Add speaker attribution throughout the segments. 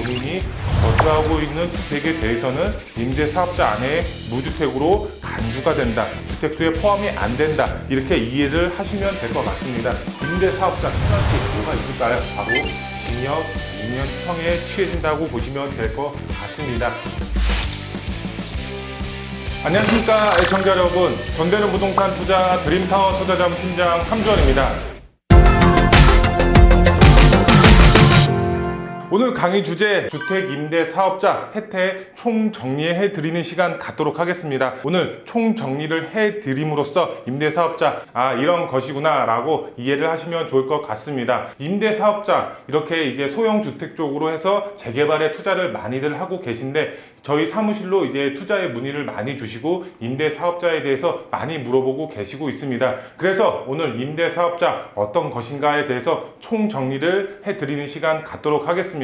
Speaker 1: 본인이 거주하고 있는 주택에 대해서는 임대사업자 안에 무주택으로 간주가 된다, 주택수에 포함이 안 된다, 이렇게 이해를 하시면 될 것 같습니다. 임대사업자 페널티 뭐가 있을까요? 바로 징역 2년형에 취해진다고 보시면 될 것 같습니다. 안녕하십니까 애청자 여러분, 전대는 부동산 투자 드림타워 투자자문 팀장 함주원입니다. 오늘 강의 주제 주택임대사업자 혜택 총정리해 드리는 시간 갖도록 하겠습니다. 오늘 총정리를 해 드림으로써 임대사업자 이런 것이구나 라고 이해를 하시면 좋을 것 같습니다. 임대사업자 이렇게 이제 소형주택 쪽으로 해서 재개발에 투자를 많이들 하고 계신데 저희 사무실로 이제 투자의 문의를 많이 주시고 임대사업자에 대해서 많이 물어보고 계시고 있습니다. 그래서 오늘 임대사업자 어떤 것인가에 대해서 총정리를 해 드리는 시간 갖도록 하겠습니다.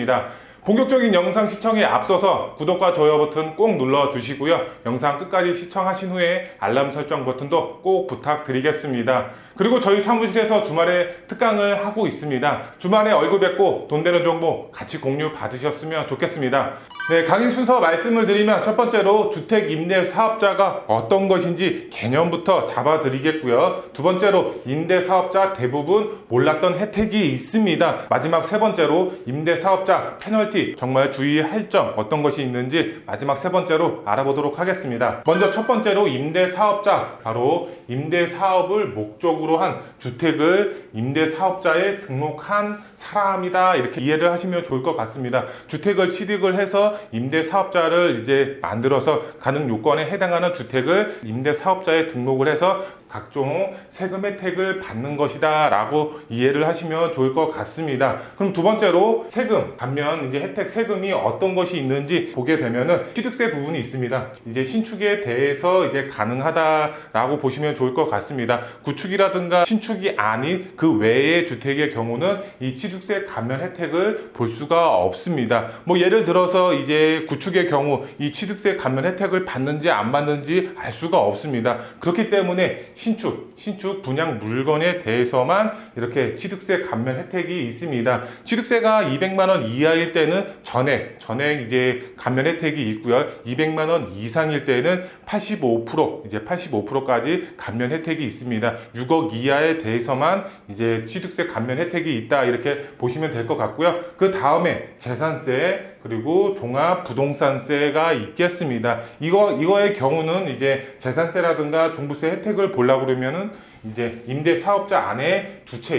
Speaker 1: 본격적인 영상 시청에 앞서서 구독과 좋아요 버튼 꼭 눌러 주시고요. 영상 끝까지 시청하신 후에 알람 설정 버튼도 꼭 부탁드리겠습니다. 그리고 저희 사무실에서 주말에 특강을 하고 있습니다. 주말에 얼굴 뵙고 돈 되는 정보 같이 공유 받으셨으면 좋겠습니다. 네, 강의 순서 말씀을 드리면 첫 번째로 주택임대사업자가 어떤 것인지 개념부터 잡아드리겠고요. 두 번째로 임대사업자 대부분 몰랐던 혜택이 있습니다. 마지막 세 번째로 임대사업자 페널티 정말 주의할 점 어떤 것이 있는지 마지막 세 번째로 알아보도록 하겠습니다. 먼저 첫 번째로 임대사업자, 바로 임대사업을 목적으로 한 주택을 임대사업자에 등록한 사람이다, 이렇게 이해를 하시면 좋을 것 같습니다. 주택을 취득을 해서 임대사업자를 이제 만들어서 가능 요건에 해당하는 주택을 임대사업자에 등록을 해서 각종 세금 혜택을 받는 것이다 라고 이해를 하시면 좋을 것 같습니다. 그럼 두 번째로 세금, 반면 이제 혜택 세금이 어떤 것이 있는지 보게 되면은 취득세 부분이 있습니다. 이제 신축에 대해서 이제 가능하다라고 보시면 좋을 것 같습니다. 구축이라든가 신축이 아닌 그 외의 주택의 경우는 이 취득세 감면 혜택을 볼 수가 없습니다. 뭐 예를 들어서 이제 구축의 경우 이 취득세 감면 혜택을 받는지 안 받는지 알 수가 없습니다. 그렇기 때문에 신축 분양 물건에 대해서만 이렇게 취득세 감면 혜택이 있습니다. 취득세가 200만 원 이하일 때는 전액 이제 감면 혜택이 있고요. 200만 원 이상일 때는 85%까지 감면 혜택이 있습니다. 6억 이하에 대해서만 이제 취득세 감면 혜택이 있다, 이렇게 보시면 될 것 같고요. 그 다음에 재산세 그리고 종합부동산세가 있겠습니다. 이거의 경우는 이제 재산세라든가 종부세 혜택을 보려고 그러면은 이제 임대사업자 안에 두 채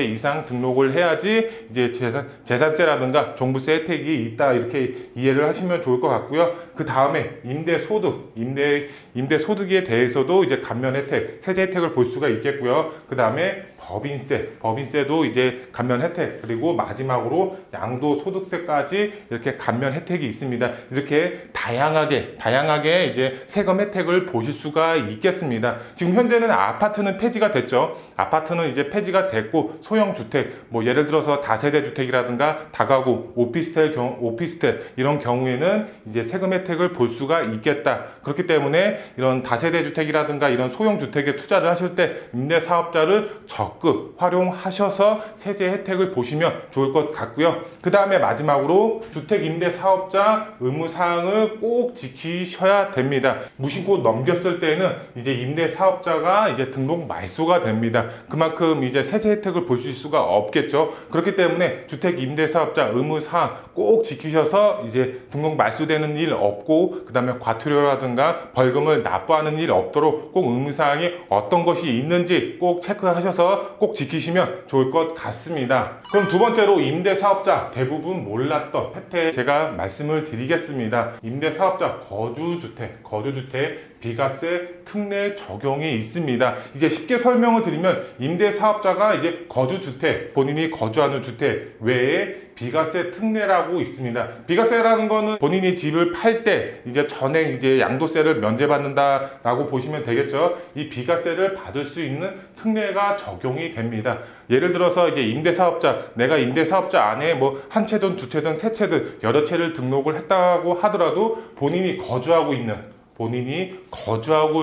Speaker 1: 이상 등록을 해야지 이제 재산세라든가 종부세 혜택이 있다, 이렇게 이해를 하시면 좋을 것 같고요. 그 다음에 임대소득에 대해서도 이제 감면 혜택, 세제 혜택을 볼 수가 있겠고요. 그 다음에 법인세도 이제 감면 혜택, 그리고 마지막으로 양도소득세까지 이렇게 감면 혜택이 있습니다. 이렇게 다양하게 이제 세금 혜택을 보실 수가 있겠습니다. 지금 현재는 아파트는 폐지가 됐죠. 아파트는 이제 폐지가 됐고 소형주택, 뭐 예를 들어서 다세대 주택이라든가 다가구, 오피스텔 이런 경우에는 이제 세금 혜택을 볼 수가 있겠다. 그렇기 때문에 이런 다세대 주택이라든가 이런 소형주택에 투자를 하실 때 임대사업자를 적극 활용하셔서 세제 혜택을 보시면 좋을 것 같고요. 그 다음에 마지막으로 주택임대사업자 의무사항을 꼭 지키셔야 됩니다. 무심코 넘겼을 때는 이제 임대사업자가 이제 등록 말소가 됩니다. 그만큼 이제 세제 혜택을 보실 수가 없겠죠. 그렇기 때문에 주택임대사업자 의무사항 꼭 지키셔서 이제 등록 말소되는 일 없고, 그 다음에 과태료라든가 벌금을 납부하는 일 없도록 꼭 의무사항이 어떤 것이 있는지 꼭 체크하셔서 꼭 지키시면 좋을 것 같습니다. 그럼 두 번째로 임대사업자 대부분 몰랐던 혜택 제가 말씀을 드리겠습니다. 임대사업자 거주주택 비과세 특례 적용이 있습니다. 이제 쉽게 설명을 드리면 임대사업자가 이제 거주주택, 본인이 거주하는 주택 외에 비과세 특례라고 있습니다. 비과세라는 거는 본인이 집을 팔 때 이제 전액 이제 양도세를 면제받는다라고 보시면 되겠죠. 이 비과세를 받을 수 있는 특례가 적용이 됩니다. 예를 들어서 이제 내가 임대사업자 안에 뭐 한 채든 두 채든 세 채든 여러 채를 등록을 했다고 하더라도 본인이 거주하고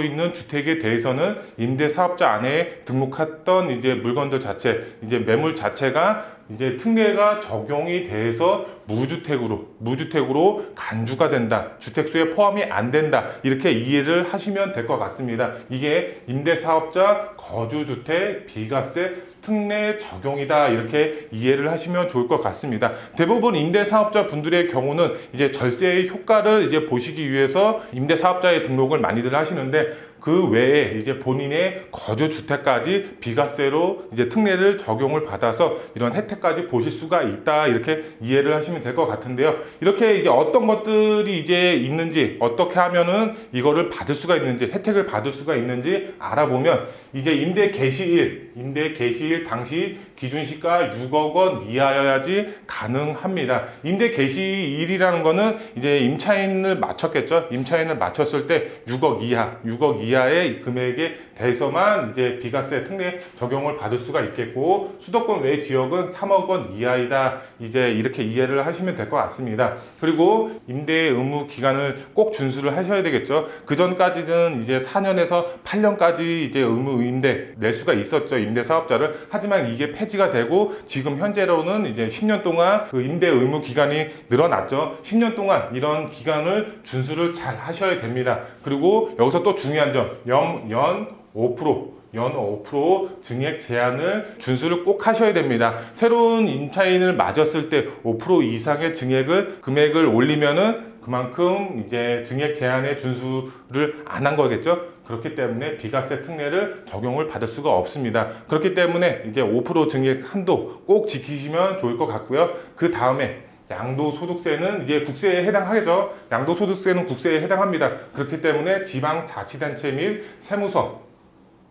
Speaker 1: 있는 주택에 대해서는 임대사업자 안에 등록했던 이제 물건들 자체, 이제 매물 자체가 이제 특례가 적용이 돼서 무주택으로 간주가 된다. 주택수에 포함이 안 된다. 이렇게 이해를 하시면 될 것 같습니다. 이게 임대사업자 거주주택 비과세 특례 적용이다. 이렇게 이해를 하시면 좋을 것 같습니다. 대부분 임대사업자 분들의 경우는 이제 절세의 효과를 이제 보시기 위해서 임대사업자의 등록을 많이들 하시는데 그 외에 이제 본인의 거주주택까지 비과세로 이제 특례를 적용을 받아서 이런 혜택까지 보실 수가 있다. 이렇게 이해를 하시면 될 것 같은데요. 이렇게 이제 어떤 것들이 이제 있는지, 어떻게 하면은 이거를 받을 수가 있는지, 혜택을 받을 수가 있는지 알아보면 이제 임대 개시일 당시 기준시가 6억 원 이하여야지 가능합니다. 임대 개시일이라는 거는 이제 임차인을 맞췄겠죠. 임차인을 맞췄을 때 6억 이하의 금액에 대해서만 이제 비과세 특례 적용을 받을 수가 있겠고, 수도권 외 지역은 3억 원 이하이다. 이제 이렇게 이해를 하시면 될 것 같습니다. 그리고 임대 의무 기간을 꼭 준수를 하셔야 되겠죠. 그 전까지는 이제 4년에서 8년까지 이제 의무 임대 낼 수가 있었죠. 임대 사업자를. 하지만 이게 폐지가 되고 지금 현재로는 이제 10년 동안 그 임대 의무 기간이 늘어났죠. 10년 동안 이런 기간을 준수를 잘 하셔야 됩니다. 그리고 여기서 또 중요한 점, 연 5% 증액 제한을 준수를 꼭 하셔야 됩니다. 새로운 임차인을 맞았을 때 5% 이상의 금액을 올리면은 그만큼 이제 증액 제한의 준수를 안 한 거겠죠. 그렇기 때문에 비과세 특례를 적용을 받을 수가 없습니다. 그렇기 때문에 이제 5% 증액 한도 꼭 지키시면 좋을 것 같고요. 그 다음에 양도소득세는 이제 국세에 해당하겠죠. 양도소득세는 국세에 해당합니다. 그렇기 때문에 지방자치단체 및 세무서,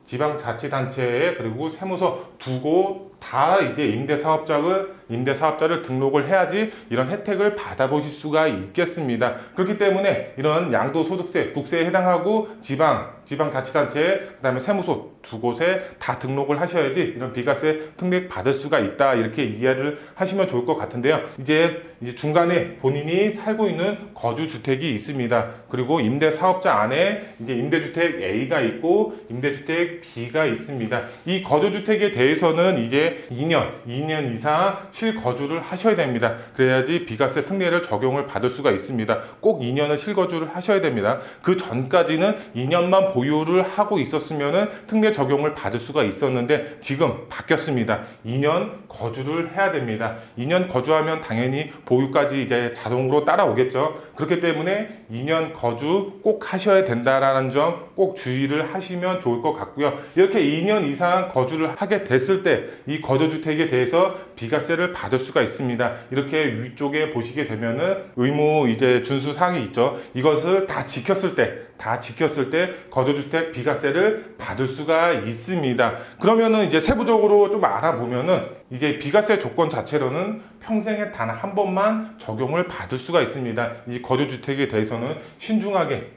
Speaker 1: 지방자치단체에 그리고 세무서 두 곳 다 이제 임대사업자를 등록을 해야지 이런 혜택을 받아보실 수가 있겠습니다. 그렇기 때문에 이런 양도소득세, 국세에 해당하고 지방자치단체, 그 다음에 세무서 두 곳에 다 등록을 하셔야지 이런 비과세 특례 받을 수가 있다. 이렇게 이해를 하시면 좋을 것 같은데요. 이제 중간에 본인이 살고 있는 거주주택이 있습니다. 그리고 임대사업자 안에 이제 임대주택 A가 있고 임대주택 B가 있습니다. 이 거주주택에 대해서는 이제 2년 이상 실거주를 하셔야 됩니다. 그래야지 비과세 특례를 적용을 받을 수가 있습니다. 꼭 2년을 실거주를 하셔야 됩니다. 그 전까지는 2년만 보유를 하고 있었으면은 특례 적용을 받을 수가 있었는데 지금 바뀌었습니다. 2년 거주를 해야 됩니다. 2년 거주하면 당연히 보유까지 이제 자동으로 따라오겠죠. 그렇기 때문에 2년 거주 꼭 하셔야 된다라는 점 꼭 주의를 하시면 좋을 것 같고요. 이렇게 2년 이상 거주를 하게 됐을 때 이 거주주택에 대해서 비과세를 받을 수가 있습니다. 이렇게 위쪽에 보시게 되면은 의무 이제 준수 사항이 있죠. 이것을 다 지켰을 때 거주주택 비과세를 받을 수가 있습니다. 그러면은 이제 세부적으로 좀 알아보면은 이게 비과세 조건 자체로는 평생에 단 한 번만 적용을 받을 수가 있습니다. 이 거주주택에 대해서는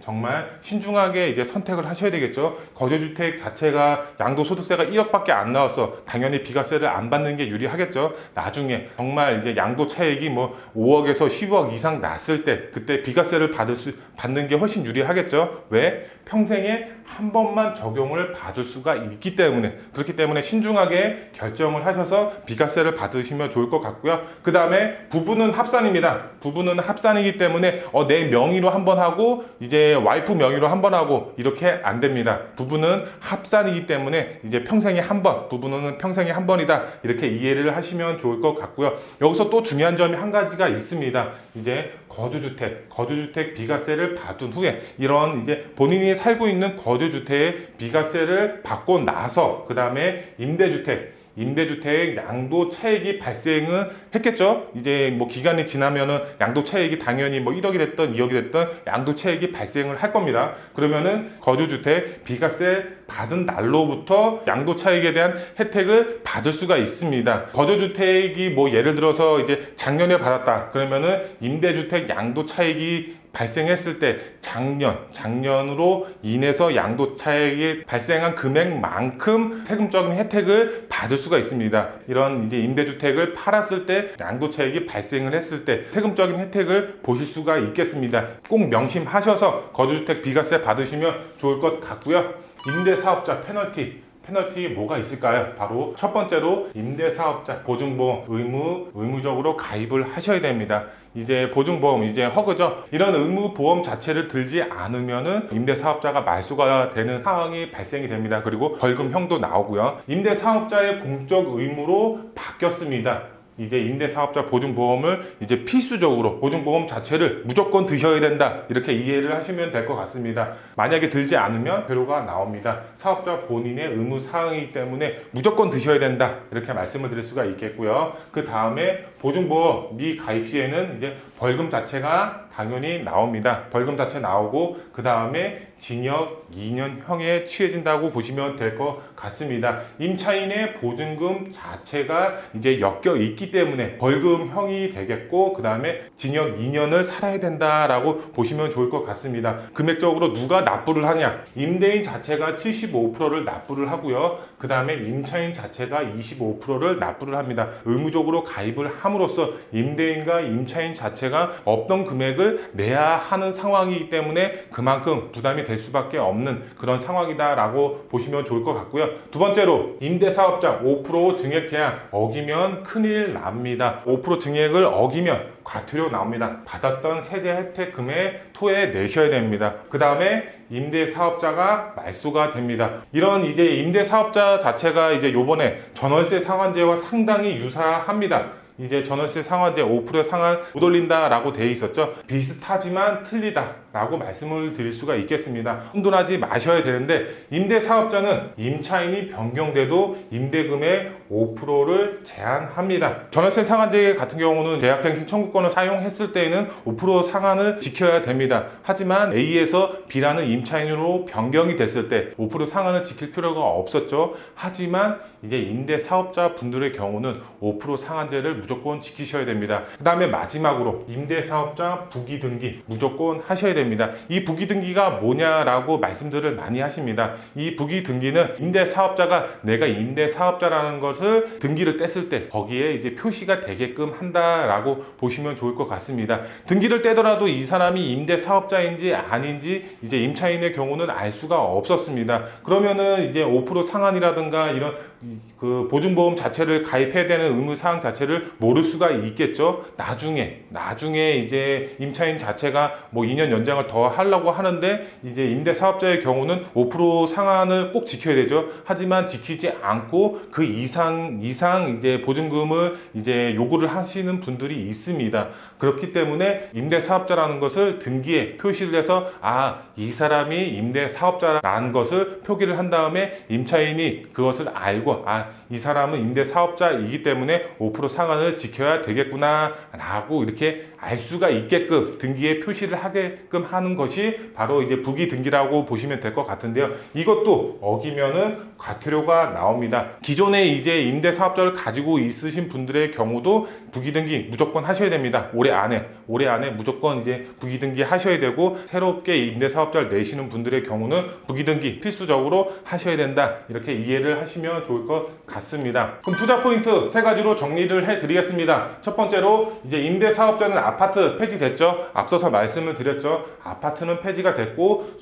Speaker 1: 정말 신중하게 이제 선택을 하셔야 되겠죠. 거주주택 자체가 양도소득세가 1억밖에 안 나와서 당연히 비과세를 안 받는 게 유리하겠죠. 나중에 정말 이제 양도 차익이 뭐 5억에서 10억 이상 났을 때 그때 비과세를 받는 게 훨씬 유리하겠죠. 왜? 평생에 한 번만 적용을 받을 수가 있기 때문에, 그렇기 때문에 신중하게 결정을 하셔서 비과세를 받으시면 좋을 것 같고요. 그 다음에 부부는 합산입니다. 부부는 합산이기 때문에 내 명의로 한 번 하고 이제 와이프 명의로 한 번 하고 이렇게 안 됩니다. 부부는 합산이기 때문에 이제 평생에 한 번, 부부는 평생에 한 번이다. 이렇게 이해를 하시면 좋을 것 같고요. 여기서 또 중요한 점이 한 가지가 있습니다. 이제 거주주택 비과세를 받은 후에 이런 이제 본인이 살고 있는 거주주택의 비과세를 받고 나서 그 다음에 임대주택 양도 차익이 발생은 했겠죠. 이제 뭐 기간이 지나면은 양도 차익이 당연히 뭐 1억이 됐던 2억이 됐던 양도 차익이 발생을 할 겁니다. 그러면은 거주주택 비과세 받은 날로부터 양도 차익에 대한 혜택을 받을 수가 있습니다. 거주주택이 뭐 예를 들어서 이제 작년에 받았다. 그러면은 임대주택 양도 차익이 발생했을 때 작년으로 인해서 양도 차익이 발생한 금액만큼 세금적인 혜택을 받을 수가 있습니다. 이런 이제 임대주택을 팔았을 때 양도 차익이 발생을 했을 때 세금적인 혜택을 보실 수가 있겠습니다. 꼭 명심하셔서 거주주택 비과세 받으시면 좋을 것 같고요. 임대사업자 페널티 페널티 뭐가 있을까요? 바로 첫 번째로 임대사업자 보증보험 의무적으로 가입을 하셔야 됩니다. 이제 보증보험, 이제 허그죠. 이런 의무보험 자체를 들지 않으면은 임대사업자가 말소가 되는 상황이 발생이 됩니다. 그리고 벌금형도 나오고요. 임대사업자의 공적 의무로 바뀌었습니다. 이제 임대사업자 보증보험을 이제 필수적으로 보증보험 자체를 무조건 드셔야 된다, 이렇게 이해를 하시면 될 것 같습니다. 만약에 들지 않으면 배로가 나옵니다. 사업자 본인의 의무사항이기 때문에 무조건 드셔야 된다, 이렇게 말씀을 드릴 수가 있겠고요. 그 다음에 보증보험 미가입 시에는 이제 벌금 자체가 당연히 나옵니다. 벌금 자체 나오고 그 다음에 징역 2년형에 취해진다고 보시면 될 것 같습니다. 임차인의 보증금 자체가 이제 엮여 있기 때문에 벌금형이 되겠고 그 다음에 징역 2년을 살아야 된다라고 보시면 좋을 것 같습니다. 금액적으로 누가 납부를 하냐? 임대인 자체가 75%를 납부를 하고요. 그 다음에 임차인 자체가 25%를 납부를 합니다. 의무적으로 가입을 함으로써 임대인과 임차인 자체가 없던 금액을 내야 하는 상황이기 때문에 그만큼 부담이 될 수밖에 없는 그런 상황이다라고 보시면 좋을 것 같고요. 두 번째로 임대사업자 5% 증액 제한 어기면 큰일 납니다. 5% 증액을 어기면 과태료 나옵니다. 받았던 세제 혜택금에 토해내셔야 됩니다. 그 다음에 임대사업자가 말소가 됩니다. 이런 이제 임대사업자 자체가 이제 요번에 전월세 상한제와 상당히 유사합니다. 이제 전월세 상한제 5% 상한 못 올린다라고 되어 있었죠. 비슷하지만 틀리다 라고 말씀을 드릴 수가 있겠습니다. 혼돈하지 마셔야 되는데 임대사업자는 임차인이 변경돼도 임대금의 5%를 제한합니다. 전월세 상한제 같은 경우는 계약갱신 청구권을 사용했을 때에는 5% 상한을 지켜야 됩니다. 하지만 A에서 B라는 임차인으로 변경이 됐을 때 5% 상한을 지킬 필요가 없었죠. 하지만 이제 임대사업자 분들의 경우는 5% 상한제를 무조건 지키셔야 됩니다. 그 다음에 마지막으로 임대사업자 부기등기 무조건 하셔야 됩니다. 이 부기등기가 뭐냐라고 말씀들을 많이 하십니다. 이 부기등기는 임대사업자가 내가 임대사업자라는 것을 등기를 뗐을 때 거기에 이제 표시가 되게끔 한다라고 보시면 좋을 것 같습니다. 등기를 떼더라도 이 사람이 임대사업자인지 아닌지 이제 임차인의 경우는 알 수가 없었습니다. 그러면은 이제 5% 상한이라든가 이런 그 보증보험 자체를 가입해야 되는 의무사항 자체를 모를 수가 있겠죠. 나중에 이제 임차인 자체가 뭐 2년 연장을 더 하려고 하는데 이제 임대사업자의 경우는 5% 상한을 꼭 지켜야 되죠. 하지만 지키지 않고 그 이상 이제 보증금을 이제 요구를 하시는 분들이 있습니다. 그렇기 때문에 임대사업자라는 것을 등기에 표시를 해서 이 사람이 임대사업자라는 것을 표기를 한 다음에 임차인이 그것을 알고 이 사람은 임대사업자이기 때문에 5% 상한을 지켜야 되겠구나 라고 이렇게 알 수가 있게끔 등기에 표시를 하게끔 하는 것이 바로 이제 부기등기라고 보시면 될 것 같은데요. 이것도 어기면은 과태료가 나옵니다. 기존에 이제 임대사업자를 가지고 있으신 분들의 경우도 부기등기 무조건 하셔야 됩니다. 올해 안에 무조건 이제 부기등기 하셔야 되고 새롭게 임대사업자를 내시는 분들의 경우는 부기등기 필수적으로 하셔야 된다, 이렇게 이해를 하시면 좋을 것 같습니다. 그럼 투자 포인트 세 가지로 정리를 해드리겠습니다. 첫 번째로 이제 임대사업자는 아파트 폐지됐죠. 앞서서 말씀을 드렸죠. 아파트는 폐지가 됐고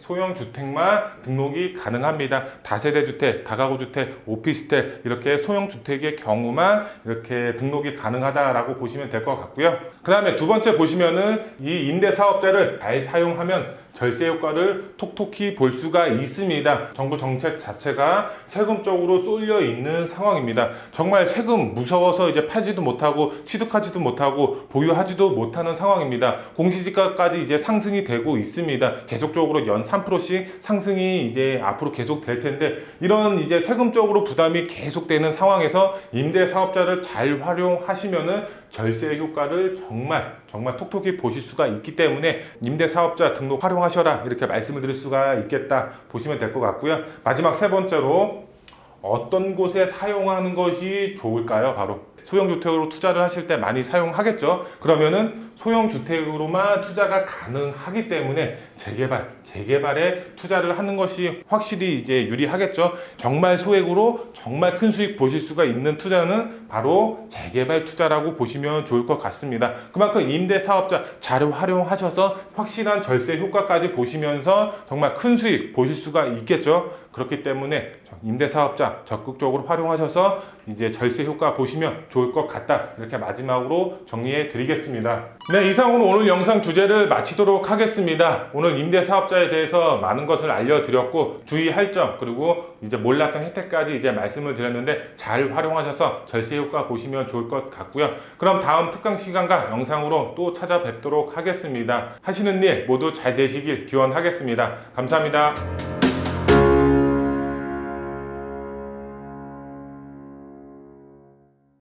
Speaker 1: 소형주택만 등록이 가능합니다. 다세대 주택, 다가구 주택, 오피스텔 이렇게 소형주택의 경우만 이렇게 등록이 가능하다라고 보시면 될 것 같고요. 그 다음에 두 번째 보시면은 이 임대사업자를 잘 사용하면 절세 효과를 톡톡히 볼 수가 있습니다. 정부 정책 자체가 세금 쪽으로 쏠려 있는 상황입니다. 정말 세금 무서워서 이제 팔지도 못하고 취득하지도 못하고 보유하지도 못하는 상황입니다. 공시지가까지 이제 상승이 되고 있습니다. 계속적으로 연 3%씩 상승이 이제 앞으로 계속 될 텐데 이런 이제 세금적으로 부담이 계속되는 상황에서 임대사업자를 잘 활용하시면은 절세 효과를 정말 톡톡히 보실 수가 있기 때문에 임대사업자 등록 활용하셔라, 이렇게 말씀을 드릴 수가 있겠다 보시면 될 것 같고요. 마지막 세 번째로 어떤 곳에 사용하는 것이 좋을까요? 바로 소형주택으로 투자를 하실 때 많이 사용하겠죠. 그러면은 소형주택으로만 투자가 가능하기 때문에 재개발 재개발에 투자를 하는 것이 확실히 이제 유리하겠죠. 정말 소액으로 정말 큰 수익 보실 수가 있는 투자는 바로 재개발 투자라고 보시면 좋을 것 같습니다. 그만큼 임대 사업자 잘 활용하셔서 확실한 절세 효과까지 보시면서 정말 큰 수익 보실 수가 있겠죠. 그렇기 때문에 임대 사업자 적극적으로 활용하셔서 이제 절세 효과 보시면 좋을 것 같다. 이렇게 마지막으로 정리해 드리겠습니다. 네, 이상으로 오늘 영상 주제를 마치도록 하겠습니다. 오늘 임대 사업자에 대해서 많은 것을 알려드렸고 주의할 점 그리고 이제 몰랐던 혜택까지 이제 말씀을 드렸는데 잘 활용하셔서 절세 효과 보시면 좋을 것 같고요. 그럼 다음 특강 시간과 영상으로 또 찾아뵙도록 하겠습니다. 하시는 일 모두 잘 되시길 기원하겠습니다. 감사합니다.